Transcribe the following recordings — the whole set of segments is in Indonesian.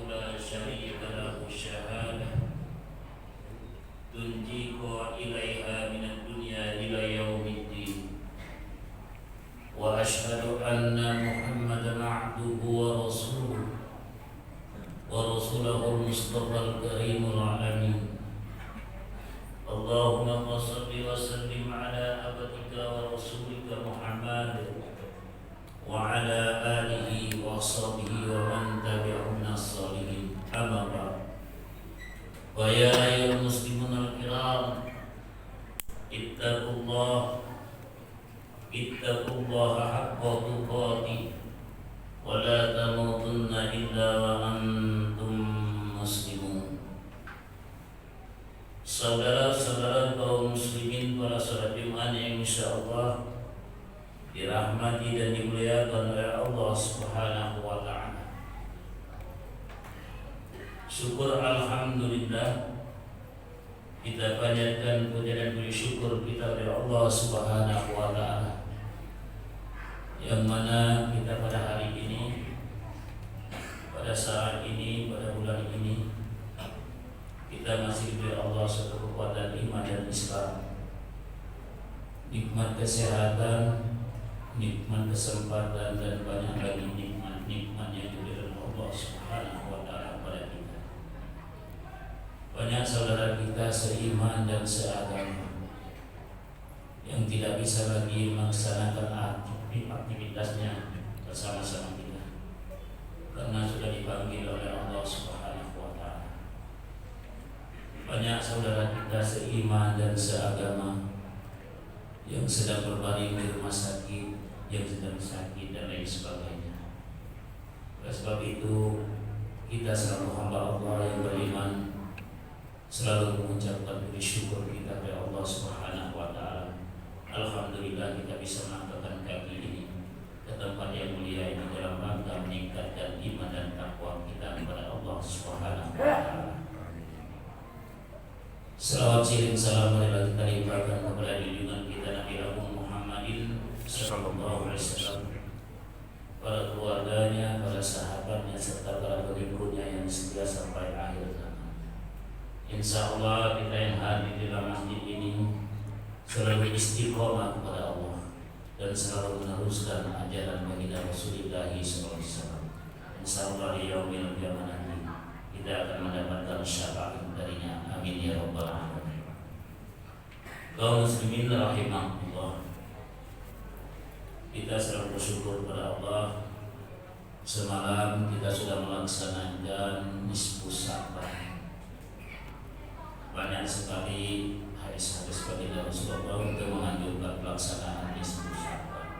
لا شريك له الشهادة تنجيك إليها من الدنيا إلى يوم الدين وأشهد أن محمدا عبده ورسوله المصطفى الكريم الأمين اللهم صل وسلم على عبدك ورسولك محمد وعلى آله وصحبه ومن تبعهم الصالحين أما بعد فيا أيها المسلمون الكرام اتقوا الله حق تقاته ولا تموتن إلا وأنتم مسلمون. Saudara-saudara kaum muslimin, para saudara iman yang insyaallah dirahmati dan dimuliakan oleh Allah Subhanahu wa taala. Syukur alhamdulillah, kita panjatkan puja dan puji syukur kita kepada Allah Subhanahu wa taala, yang mana kita pada hari ini, pada saat ini, pada bulan ini, kita masih diberi Allah suatu kekuatan iman dan Islam, nikmat kesehatan, nikmat kesempatan, dan banyak lagi nikmat-nikmat yang diberikan Allah Subhanahu wa taala kepada kita. Banyak saudara kita seiman dan seagama yang tidak bisa lagi melaksanakan aktivitasnya bersama-sama kita karena sudah dipanggil oleh Allah Subhanahu wa taala. Banyak saudara kita seiman dan seagama yang sedang berbaring di rumah sakit, yang sedang sakit dan lain sebagainya. Oleh sebab itu, kita selalu hamba Allah yang beriman selalu mengucapkan puji syukur kita kepada Allah Subhanahu wa taala. Alhamdulillah kita bisa mengangkatkan kaki ini ke tempat yang mulia ini dalam rangka meningkatkan iman dan takwa kita kepada Allah Subhanahu wa taala. Salawat sering salam marilah kita limpahkan kepada junjungan kita Nabi Agung Muhammadin sallallahu alaihi wasallam, para keluarganya, para sahabatnya, serta para pengikutnya yang setia sampai akhir zaman. Insyaallah kita yang hadir di dalam masjid ini selalu istiqomah kepada Allah dan selalu meneruskan ajaran baginda Rasulullah sallallahu alaihi wasallam. Insyaallah di yaumil qiyamah kita akan mendapatkan syafaat darinya. Amin ya rabbal alamin. Kaum muslimin rahimahullah, kita selalu bersyukur kepada Allah. Semalam kita sudah melaksanakan nisfu Sya'ban. Banyak sekali hadis-hadis baginda Rasulullah untuk menganjurkan pelaksanaan nisfu Sya'ban.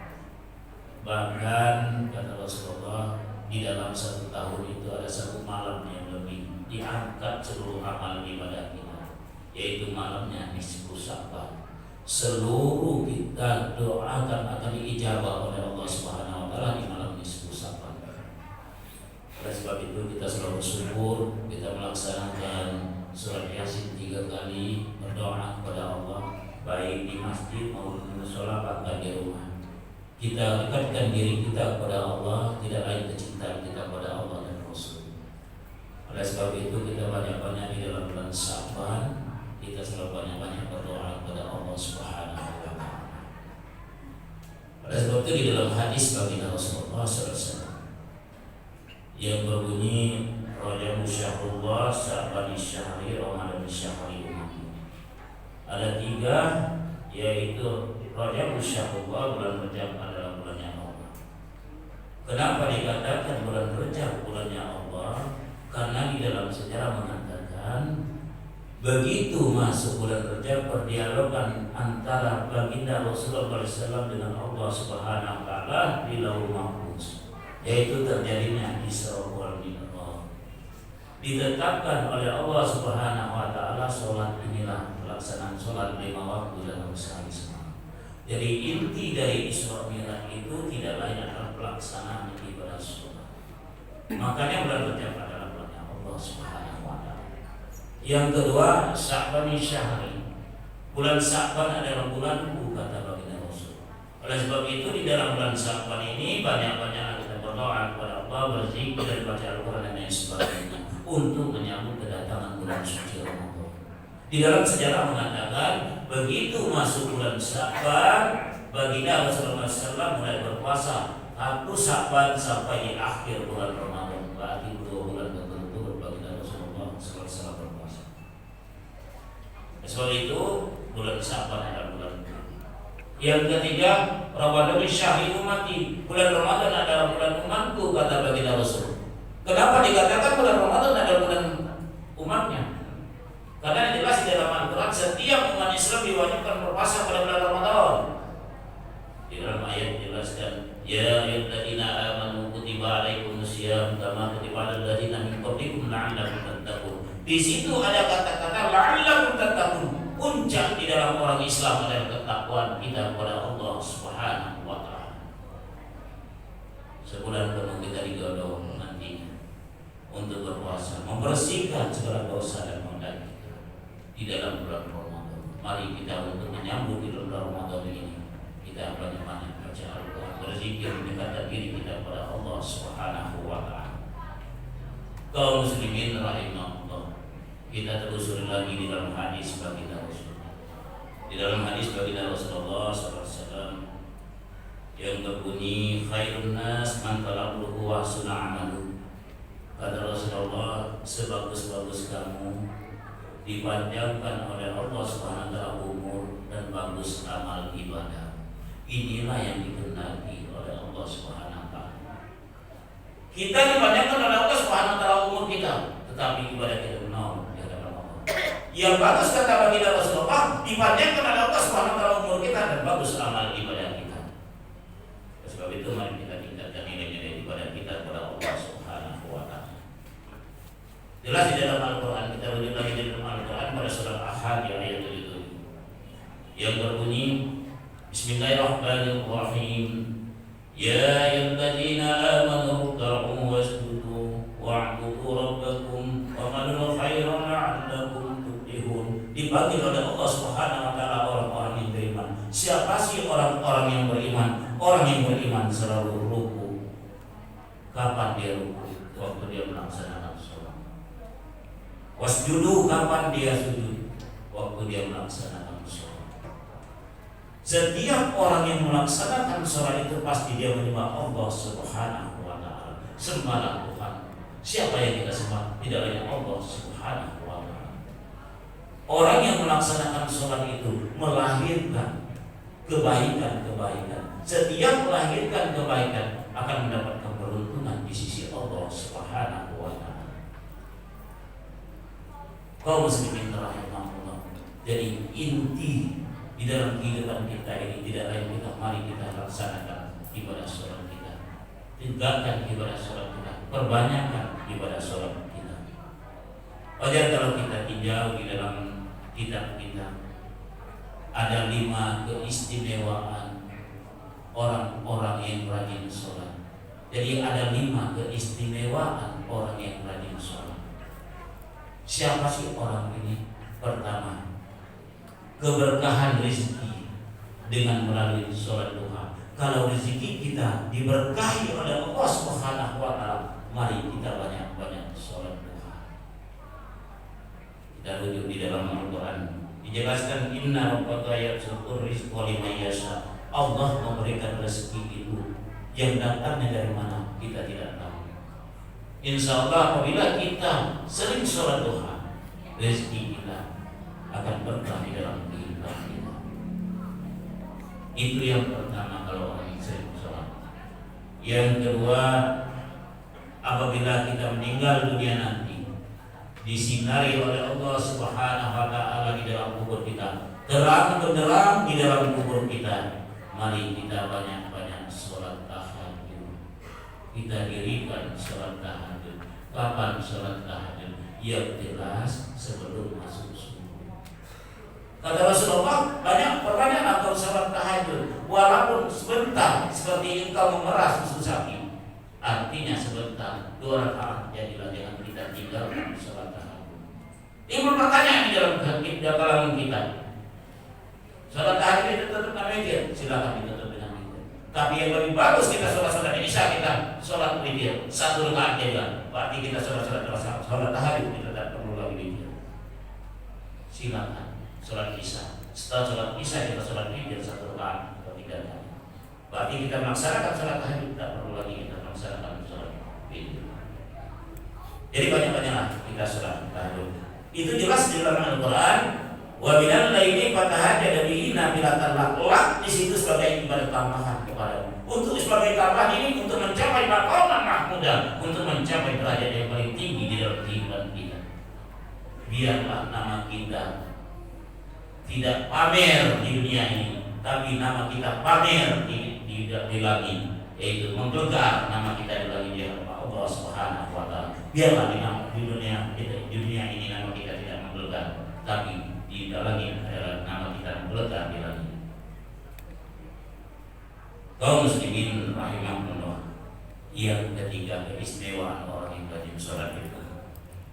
Bahkan kata Rasulullah, di dalam satu tahun itu ada satu malam yang lebih diangkat seluruh amal ibadah kita, yaitu malamnya nisfu Sya'ban. Seluruh kita doakan akan diijabah oleh Allah Subhanahu wa taala di malam nisfu Sya'ban. Oleh sebab itu kita selalu bersyukur, kita melaksanakan surat Yasin 3 kali, berdoa kepada Allah baik di masjid maupun di mushola bahkan di rumah. Kita dekatkan diri kita kepada Allah, tidak lain kecintaan kita kepada Allah dan Rasul. Oleh sebab itu kita banyak-banyak di dalam bulan Sya'ban, kita selalu banyak-banyak berdoa kepada Allah Subhanahu wa taala. Oleh sebab itu di dalam hadis baginda Rasulullah SAW yang berbunyi Rajab syahrullah, Sya'ban syahri, Ramadan syahri umati. Ada 3, yaitu Rajab syahrullah, bulan Rajab adalah bulannya Allah. Kenapa dikatakan bulan Rajab bulannya Allah? Karena di dalam sejarah mengatakan begitu masuk bulan Rajab berdialogan antara baginda Rasulullah SAW dengan Allah Subhanahu wa taala di Lauhul Mahfuz, yaitu terjadinya Isra wal Mi'raj. Ditetapkan oleh Allah Subhanahu wa taala salat inilah pelaksanaan salat 5 waktu dalam sehari semalam. Jadi inti dari Isra Mi'raj itu tidak lain adalah pelaksanaan ibadah salat. Makanya bulan Rajab adalah bulannya Allah Subhanahu wa taala. Yang kedua, Sya'ban syahri. Bulan Sya'ban adalah bulanku, kata baginda Rasul. Oleh sebab itu di dalam bulan Sya'ban ini banyak-banyak kita berdoa kepada Allah, berzikir dan baca Al-Quran dan lain sebagainya untuk menyambut kedatangan bulan suci Ramadan. Di dalam sejarah mengatakan begitu masuk bulan Sya'ban, baginda Rasulullah SAW mulai berpuasa 1 Sya'ban sampai di akhir bulan Ramadan, berarti 2 bulan berturut-turut baginda Rasulullah SAW berpuasa. Sebab itu bulan Sya'ban adalah bulan. Yang ketiga, Ramadan syahri ummati, bulan Ramadan adalah bulan umatku, kata baginda Rasul. Kenapa dikatakan bulan Ramadan adalah bulan umatnya? Karena jelas di dalam Al-Quran setiap umat Islam diwajibkan berpuasa pada bulan Ramadan. Di dalam ayat dijelaskan, ya ayyuhalladzina amanu kutiba alaikumusiyam kama kutiba alal ladzina min qablikum la'allakum tattaqun. Di situ ada kata-kata la'allakum tattaqun. Puncak di dalam orang Islam adalah ketakwaan kita kepada Allah Subhanahu wa taala. Sebulan penuh kita digodok nantinya untuk berpuasa, membersihkan segala dosa dan noda kita di dalam bulan Ramadan. Mari kita untuk menyambut di bulan Ramadan ini, kita banyak-banyak baca Al-Quran, berzikir, mendekatkan diri kita kepada Allah Subhanahu wa taala. Kaum muslimin rahimahullah, kita telusuri lagi di dalam hadis baginda Rasulullah. Di dalam hadis baginda Rasulullah SAW yang berbunyi khairun nas man talaqluhu wa husna amalu. Kata Rasulullah, sebagus-bagus kamu dipanjangkan oleh Allah Subhanahu wa taala umur dan bagus amal ibadah. Inilah yang dikehendaki oleh Allah Subhanahu wa taala. Kita dipanjangkan oleh Allah Subhanahu wa taala umur kita, tetapi ibadah kita nol. Yang bagus kata baginda Rasulullah, dipanjangkan oleh Allah Subhanahu wa taala umur kita dan bagus amal ibadah kita. Sebab itu mari kita tingkatkan nilai-nilai ibadah kita kepada Allah Subhanahu wa taala. Jelas di dalam Al-Quran, kita rujuk lagi di dalam Al-Quran pada surah Ahad ayat 7 yang berbunyi Bismillahirrahmanirrahim. Ya ayyuhalladzina amanu ruk'u wasjudu wa'budu rabbakum wa qulu khairan la'allakum tuflihun. Dipanggil oleh Allah Subhanahu wa taala orang-orang yang beriman. Siapa sih orang-orang yang beriman? Orang yang beriman selalu ruku. Kapan dia ruku? Waktu dia melaksanakan sholat. Wasjudu, kapan dia sujud? Waktu dia melaksanakan sholat. Setiap orang yang melaksanakan sholat itu pasti dia menyembah Allah Subhanahu wa taala. Sembahlah Tuhan. Siapa yang kita sembah? Tidak lain Allah Subhanahu wa taala. Orang yang melaksanakan sholat itu melahirkan kebaikan-kebaikan. Setiap melahirkan kebaikan akan mendapatkan keberuntungan di sisi Allah Subhanahu wa taala. Kaum muslimin rahimahullah. Jadi inti di dalam kehidupan kita ini tidak lain kita mari kita laksanakan ibadah sholat kita. Tinggalkan ibadah sholat kita, perbanyakkan ibadah sholat kita. Wajar kalau kita tinjau di dalam kitab kita ada 5 keistimewaan orang-orang yang rajin sholat. Jadi ada 5 keistimewaan orang yang rajin sholat. Siapa sih orang ini? Pertama, keberkahan rezeki dengan melalui sholat duha. Kalau rezeki kita diberkahi oleh Allah Subhanahu wa taala, mari kita banyak-banyak sholat duha. Kita rujuk di dalam Al-Quran, dijelaskan inna rabbaka yabsutur rizqa liman yasha. Allah memberikan rezeki itu yang datangnya dari mana kita tidak tahu. Insya Allah apabila kita sering sholat duha, rezeki kita akan berkah di dalam kehidupan kita. Itu yang pertama kalau orang yang sering sholat. Yang kedua, apabila kita meninggal dunia nanti, disinari oleh Allah Subhanahu wa taala di dalam kubur kita, terang benderang di dalam kubur kita. Mari kita banyak-banyak sholat tahajud. Kita dirikan sholat tahajud. Kapan sholat tahajud? Yang jelas sebelum masuk subuh. Kata Rasulullah, banyak pertanyaan atau sholat tahajud, walaupun sebentar, seperti engkau memeras susu sapi. Artinya sebentar, 2 rakaat, jadilah jangan kita tinggalkan sholat tahajud. Timbul pertanyaan di dalam kalangan kita. Sholat tahajud itu tutup dengan witir, silakan ditutup dengan witir. Tapi yang lebih bagus kita sholat isya, kita sholat witir 1 rakaat aja. Berarti kita sholat tahajud, kita tidak perlu lagi witir. Silakan sholat isya. Setelah sholat isya kita sholat witir 1 rakaat atau 3 rakaat. Berarti kita melaksanakan sholat tahajud, tidak perlu lagi kita melaksanakan sholat witir. Jadi banyak-banyaklah kita sholat tahajud. Itu jelas di dalam Al-Quran. Wa minal laili fatahajjad bihi nafilatan lak. Di situ sebagai ibadah tambahan kepadamu. Untuk sebagai tambahan ini untuk mencapai maqaman mahmudah, untuk mencapai derajat yang paling tinggi di dalam kehidupan kita. Biarlah nama kita tidak pamer di dunia ini, tapi nama kita pamer di langit, yaitu menggelegar nama kita di langit di hadapan Allah Subhanahu wa taala. Biarlah di dunia ini nama kita tidak menggelegar, tapi di langit adalah nama kita menggelegar di langit. Kaum muslimin rahimahullah, yang ketiga keistimewaan orang yang rajin sholat itu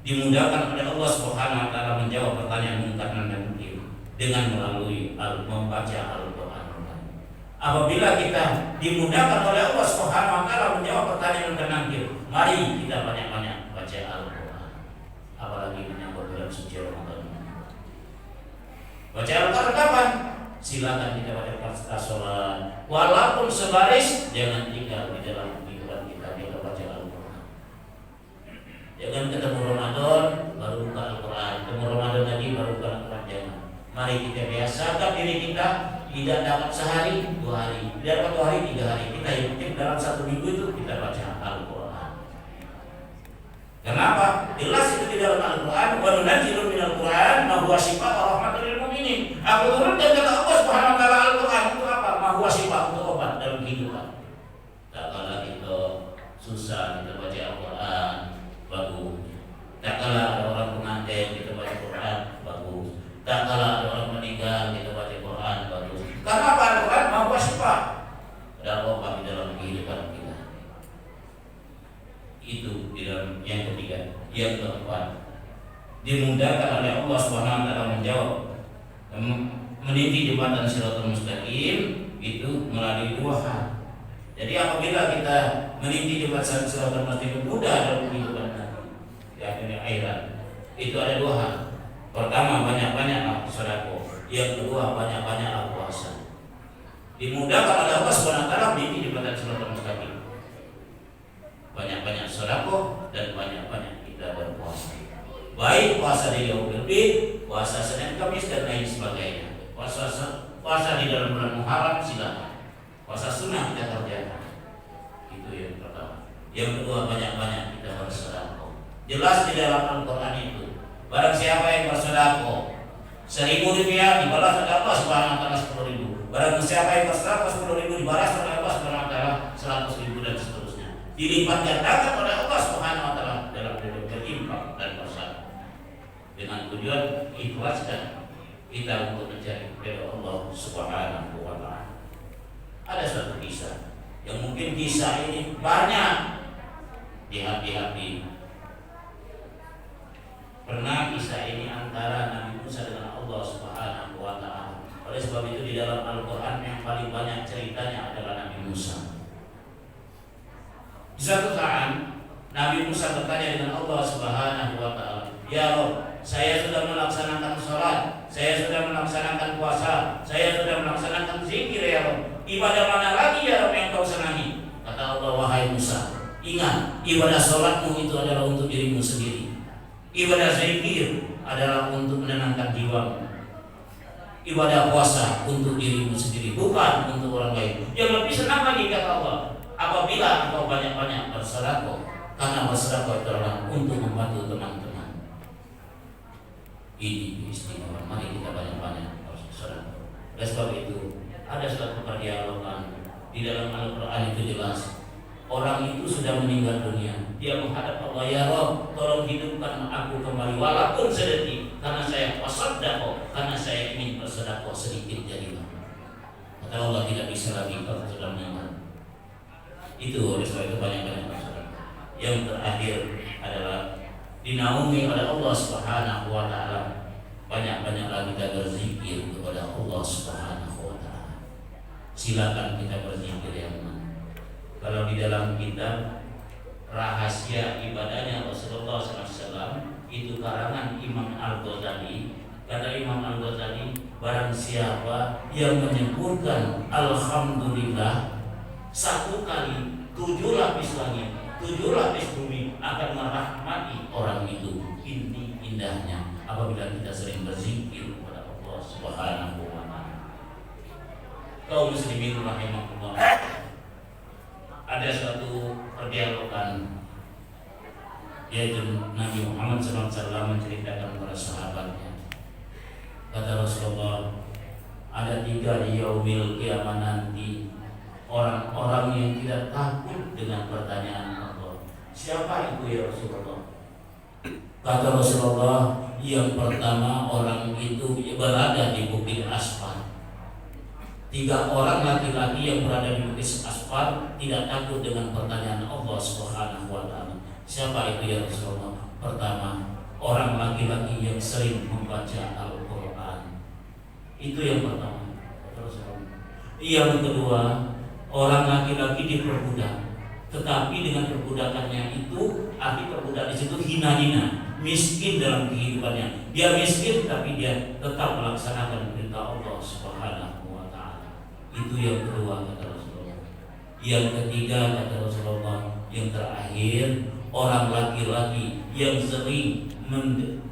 dimudahkan oleh Allah Subhanahu wa taala menjawab pertanyaan munkar dan nakir dengan melalui membaca Al-Quran. Apabila kita dimudahkan oleh Allah Subhanahu wa taala menjawab pertanyaan dan nakir, mari kita banyak-banyak baca Al-Quran. Apalagi menyambut bulan suci Ramadan. Baca Al-Quran kapan? Silakan kita baca setelah sholat. Walaupun sebaris, jangan tinggal di dalam kehidupan kita baca Al-Quran. Jangan ketemu Ramadan baru buka Al-Quran, ketemu Ramadan lagi baru buka Al-Quran. Jangan. Mari kita biasakan diri kita. Tidak dapat sehari, 2 hari, tidak dapat 2 hari, 3 hari. Kita ikutin dalam 1 minggu itu kita baca Al-Quran. Kenapa? Jelas itu di dalam Al-Quran. Wa nunazzilu minal Quran ma huwa shifaa'un wa rahmatun lil mu'minin. Aku turunkan kata Allah Subhanahu wa taala Al-Quran untuk apa? Ma huwa shifaa'un, untuk obat dalam kehidupan. Tak kala kita susah kita baca Al-Quran, bagus. Tak kala ada orang pengantin kita baca Quran, bagus. Tak kala ada orang meninggal kita baca Quran, bagus. Karena apa? Al-Quran ma huwa shifa', ada obat di dalam kehidupan kita. Itu di dalam yang ketiga. Yang keempat, dimudahkan oleh Allah Subhanahu wa taala menjawab meniti jembatan Shiratal Mustaqim itu melalui 2 hal. Jadi apabila kita meniti jembatan Shiratal Mustaqim mudah dalam kehidupan di akhir akhirat, itu ada 2 hal. Pertama, banyak-banyaklah sedekah. Yang kedua, banyak-banyaklah puasa. Dimudahkan oleh Allah Subhanahu wa taala meniti jembatan Shiratal Mustaqim. Banyak-banyak sedekah dan banyak-banyak kita berpuasa. Baik puasa di Yaumul Bid, puasa Senin Kamis dan lain sebagainya. Puasa di dalam bulan Muharram silakan. Puasa sunnah kita kerjakan. Itu yang pertama. Yang kedua, banyak-banyak kita bersedekah. Jelas di dalam Al-Quran itu. Barang siapa yang bersedekah 1.000 rupiah dibalas oleh Allah Subhanahu wa taala 10.000. Barang siapa yang bersedekah 10.000 dibalas oleh Allah Subhanahu wa taala 100.000 dan seterusnya. Dilipat gandakan oleh Allah Subhanahu wa taala dalam bentuk berinfak dan bersedekah. Dengan tujuan ikhlaskan kita untuk mencari ridha Allah Subhanahu wa taala. Ada suatu kisah yang mungkin kisah ini banyak di hati-hati. Pernah kisah ini antara Nabi Musa dengan Allah Subhanahu wa taala. Oleh sebab itu di dalam Al-Quran yang paling banyak ceritanya adalah Nabi Musa. Di suatu saat Nabi Musa bertanya dengan Allah Subhanahu wa taala, "Ya Rabb, saya sudah melaksanakan sholat, saya sudah melaksanakan puasa, saya sudah melaksanakan zikir ya Rabb. Ibadah mana lagi ya Rabb yang kau senangi?" Kata Allah, "Wahai Musa, ingat ibadah sholatmu itu adalah untuk dirimu sendiri. Ibadah zikir adalah untuk menenangkan jiwamu. Ibadah puasa untuk dirimu sendiri, bukan untuk orang lain." Yang lebih senang lagi kata Allah, apabila engkau banyak-banyak bersedekah, karena bersedekah itu adalah untuk membantu teman-teman. Ini istimewa. Mari kita banyak-banyak bersedekah. Oleh sebab itu ada suatu perdialogan di dalam Al-Quran itu jelas. Orang itu sudah meninggal dunia, dia menghadap Allah, "Ya Rabb, tolong hidupkan aku kembali walaupun sedetik, karena saya bersedekah, karena saya ingin bersedekah sedikit jadilah." Kata Allah, tidak bisa lagi kalau sudah meninggal. Itu oleh sebab itu banyak-banyak bersedekah. Yang terakhir adalah dinaungi oleh Allah Subhanahu wa taala. Banyak-banyaklah kita berzikir kepada Allah Subhanahu wa taala. silakan kita berzikir yang mana. Kalau di dalam kitab rahasia ibadahnya Rasulullah SAW itu karangan Imam Al-Ghazali, kata Imam Al-Ghazali, barang siapa yang menyebutkan Alhamdulillah 1 kali 7 lapis langit, 7 lapis bumi akan merahmati orang itu. Ini indahnya apabila kita sering berzikir kepada Allah Subhanahu wa ta'ala. Kaum muslimin rahimahullah, ada suatu perdialogan, yaitu Nabi Muhammad SAW menceritakan kepada sahabatnya. Kata Rasulullah, ada 3 di yaumil kiamat nanti orang-orang yang tidak takut dengan pertanyaan Allah. Siapa itu ya Rasulullah? Kata Rasulullah, yang pertama orang itu berada di bukit asfal. 3 orang laki-laki yang berada di bukit asfal tidak takut dengan pertanyaan Allah Subhanahu wa ta'ala. Siapa itu ya Rasulullah? Pertama, orang laki-laki yang sering membaca Al-Quran. Itu yang pertama. Yang kedua, orang laki-laki diperbudak, tetapi dengan perbudakannya itu, arti perbudak di situ hina-hina, miskin dalam kehidupannya. Dia miskin tapi dia tetap melaksanakan perintah Allah Subhanahu wa ta'ala. Itu yang kedua kata Rasulullah. Yang ketiga kata Rasulullah, yang terakhir, orang laki-laki yang sering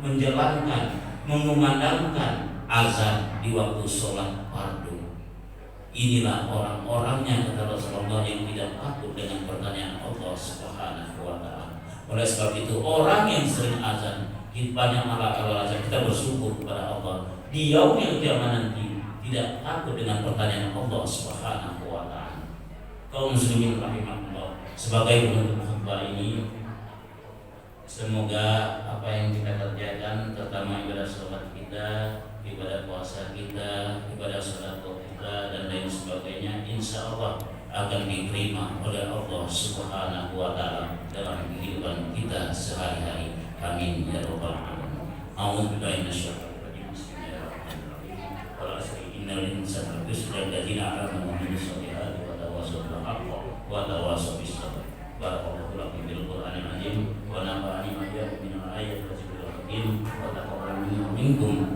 menjalankan, mengumandangkan azan di waktu sholat fardu. Inilah orang-orangnya kata Rasulullah yang tidak takut dengan pertanyaan Allah Subhanahu wa ta'ala. Oleh sebab itu, orang yang sering azan, banyak alasan kita bersyukur kepada Allah. Di yaumil kiamat nanti tidak takut dengan pertanyaan Allah Subhanahu wa ta'ala. Kaum muslimin rahimahullah, sebagai penutup khutbah ini, semoga apa yang kita kerjakan, terutama ibadah sholat kita, ibadah puasa kita, ibadah sholat kita dan lain sebagainya, insya Allah akan diterima oleh Allah Subhanahu wa ta'ala dalam kehidupan kita sehari-hari. Amin ya rabbal alamin. A'udzubillahi minasyaitonir rajim. Bismillahirrahmanirrahim. Wal 'asri innal insana lafi khusr alladziina aamanu wa 'amilus shalihati wa tawassaw bil haqqi wa tawassaw bis sabr. Barakallahu lakum bil Qur'anil 'azim wa nafa'ani wa iyyakum minal ayati wa dzikril hakim wa taqabbal minkum